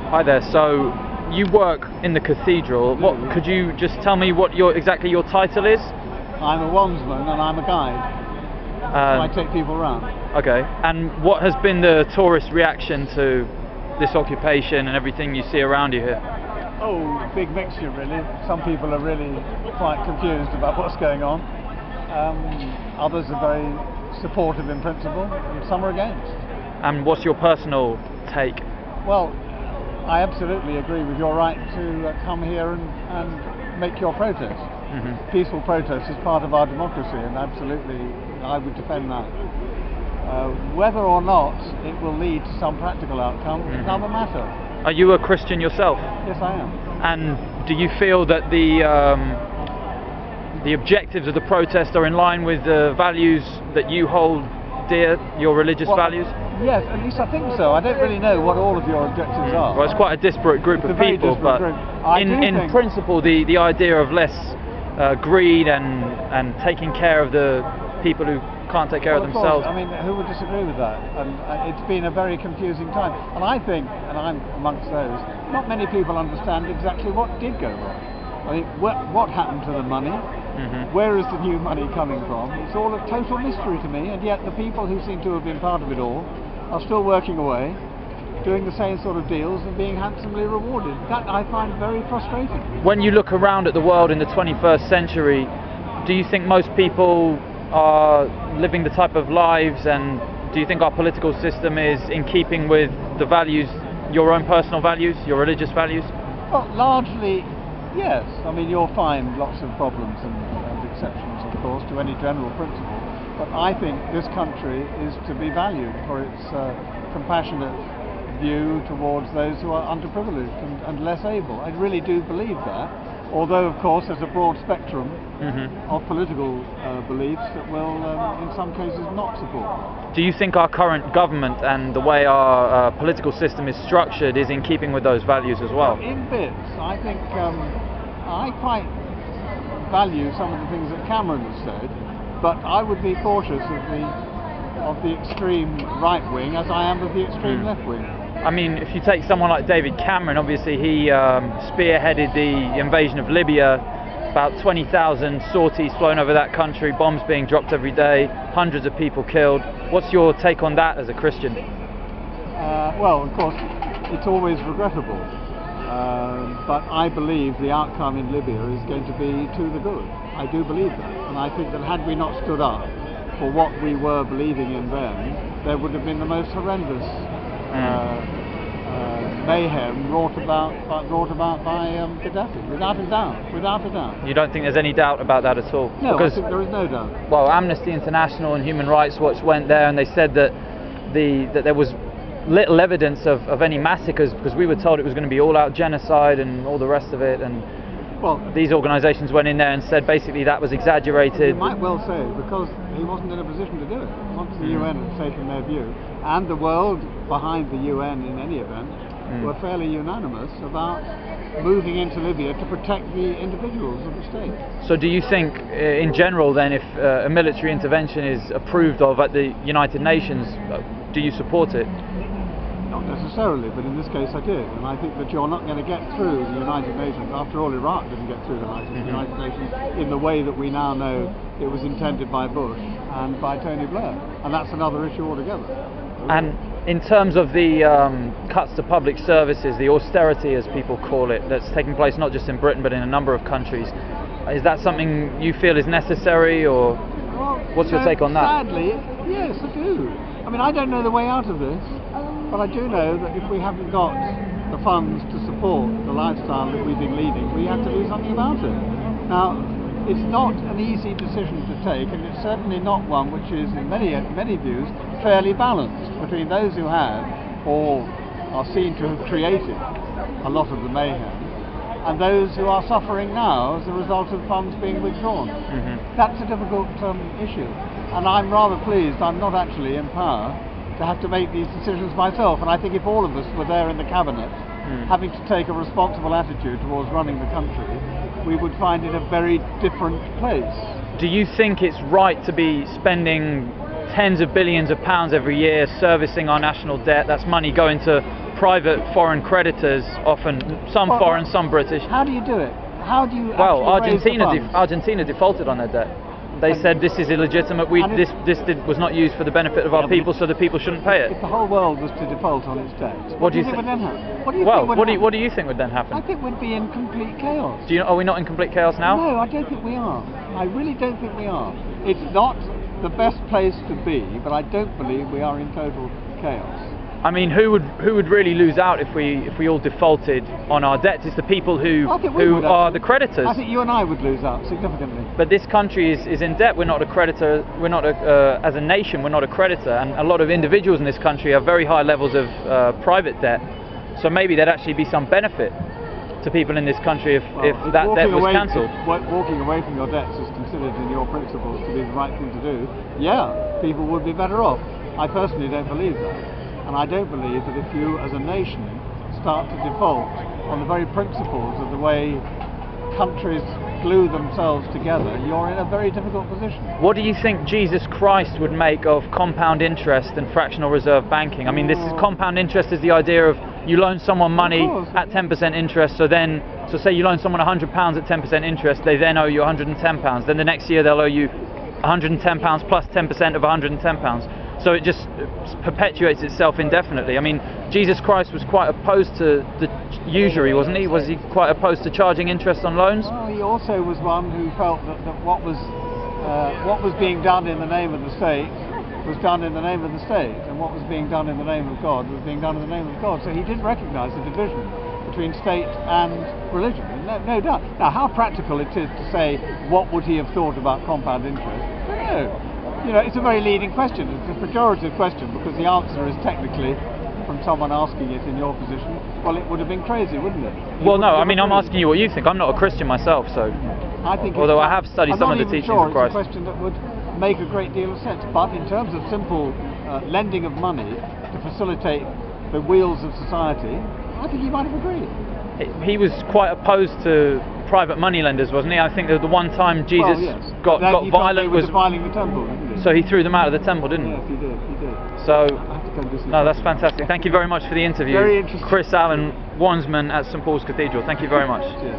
Hi there. So you work in the cathedral. What could you just tell me what exactly your title is? I'm a wandsman and I'm a guide. So I take people around. Okay. And what has been the tourist reaction to this occupation and everything you see around you here? Oh, big mixture really. Some people are really quite confused about what's going on. Others are very supportive in principle, and some are against. And what's your personal take? Well, I absolutely agree with your right to come here and make your protest. Mm-hmm. Peaceful protest is part of our democracy, and absolutely I would defend that. Whether or not it will lead to some practical outcome is another matter. Are you a Christian yourself? Yes, I am. And do you feel that the objectives of the protest are in line with the values that you hold dear, your religious values? Yes, at least I think so. I don't really know what all of your objectives are. Well, it's quite a disparate group of people, but in principle, the idea of less greed and taking care of the people who can't take care of themselves. I mean, who would disagree with that? And it's been a very confusing time. And I think, and I'm amongst those, not many people understand exactly what did go wrong. I mean, what happened to the money? Mm-hmm. Where is the new money coming from? It's all a total mystery to me, and yet the people who seem to have been part of it all are still working away, doing the same sort of deals and being handsomely rewarded. That I find very frustrating. When you look around at the world in the 21st century, do you think most people are living the type of lives, and do you think our political system is in keeping with the values, your own personal values, your religious values? Well, largely, yes. I mean, you'll find lots of problems and exceptions, of course, to any general principle. But I think this country is to be valued for its compassionate view towards those who are underprivileged and less able. I really do believe that. Although, of course, there's a broad spectrum of political beliefs that will, in some cases, not support. Do you think our current government and the way our political system is structured is in keeping with those values as well? In bits. I think I quite value some of the things that Cameron has said, but I would be cautious of the extreme right wing as I am of the extreme left wing. I mean, if you take someone like David Cameron, obviously he spearheaded the invasion of Libya, about 20,000 sorties flown over that country, bombs being dropped every day, hundreds of people killed. What's your take on that as a Christian? Well, of course, it's always regrettable, but I believe the outcome in Libya is going to be to the good. I do believe that, and I think that had we not stood up for what we were believing in then, there would have been the most horrendous mayhem brought about by Gaddafi, without a doubt. You don't think there's any doubt about that at all? No, I think there is no doubt. Well, Amnesty International and Human Rights Watch went there and they said that there was little evidence of any massacres, because we were told it was going to be all-out genocide and all the rest of it, and these organisations went in there and said basically that was exaggerated. You might well say, because he wasn't in a position to do it once the UN had taken their view, and the world behind the UN in any event were fairly unanimous about moving into Libya to protect the individuals of the state. So do you think in general then, if a military intervention is approved of at the United Nations, do you support it? Not necessarily, but in this case I did, and I think that you're not going to get through the United Nations. After all, Iraq didn't get through the United Nations in the way that we now know it was intended by Bush and by Tony Blair, and that's another issue altogether. And in terms of the cuts to public services, the austerity as people call it, that's taking place not just in Britain but in a number of countries, is that something you feel is necessary, or what's your take on that? Sadly, yes, I do. I mean, I don't know the way out of this, but I do know that if we haven't got the funds to support the lifestyle that we've been leading, we have to do something about it. Now, it's not an easy decision to take, and it's certainly not one which is, in many views, fairly balanced between those who have, or are seen to have created, a lot of the mayhem, and those who are suffering now as a result of funds being withdrawn. That's a difficult issue, and I'm rather pleased I'm not actually in power to have to make these decisions myself, and I think if all of us were there in the cabinet having to take a responsible attitude towards running the country, we would find it a very different place. Do you think it's right to be spending tens of billions of pounds every year servicing our national debt? That's money going to private foreign creditors, often some foreign, some British. How do you do it? How do you Well, actually raise the funds? Argentina defaulted on their debt. They said this is illegitimate. Was not used for the benefit of our people, so the people shouldn't pay it. If the whole world was to default on its debt, what do you think would then happen? What do you think would then happen? I think we'd be in complete chaos. Are we not in complete chaos now? No, I don't think we are. I really don't think we are. It's not the best place to be, but I don't believe we are in total chaos. I mean, who would really lose out if we all defaulted on our debts? It's the people who are the creditors. I think you and I would lose out significantly. But this country is in debt. We're not a creditor. We're not as a nation. We're not a creditor, and a lot of individuals in this country have very high levels of private debt. So maybe there'd actually be some benefit to people in this country if that debt was cancelled. Walking away from your debts is considered in your principles to be the right thing to do. Yeah, people would be better off. I personally don't believe that. And I don't believe that if you, as a nation, start to default on the very principles of the way countries glue themselves together, you're in a very difficult position. What do you think Jesus Christ would make of compound interest and fractional reserve banking? I mean, this is compound interest is the idea of you loan someone money at 10% interest, so say you loan someone £100 at 10% interest, they then owe you £110. Then the next year they'll owe you £110 plus 10% of £110. So it just perpetuates itself indefinitely. I mean, Jesus Christ was quite opposed to the usury, wasn't he? Was he quite opposed to charging interest on loans? Well, he also was one who felt that what was being done in the name of the state was done in the name of the state, and what was being done in the name of God was being done in the name of God. So he did recognise the division between state and religion, no doubt. Now, how practical it is to say what would he have thought about compound interest, I don't know. You know, it's a very leading question. It's a pejorative question because the answer is technically, from someone asking it in your position, well, it would have been crazy, wouldn't it? Well, no, I mean, I'm asking you what you think. I'm not a Christian myself, so. Although I have studied some of the teachings of Christ. It's a question that would make a great deal of sense. But in terms of simple lending of money to facilitate the wheels of society, I think he might have agreed. He was quite opposed to private money lenders, wasn't he? I think that the one time Jesus got violent was defiling the temple, didn't he? So he threw them out of the temple, didn't he? Yes, he did. So, no, that's fantastic. Thank you very much for the interview. Very interesting. Chris Allen, Wandsman at St Paul's Cathedral. Thank you very much. Cheers.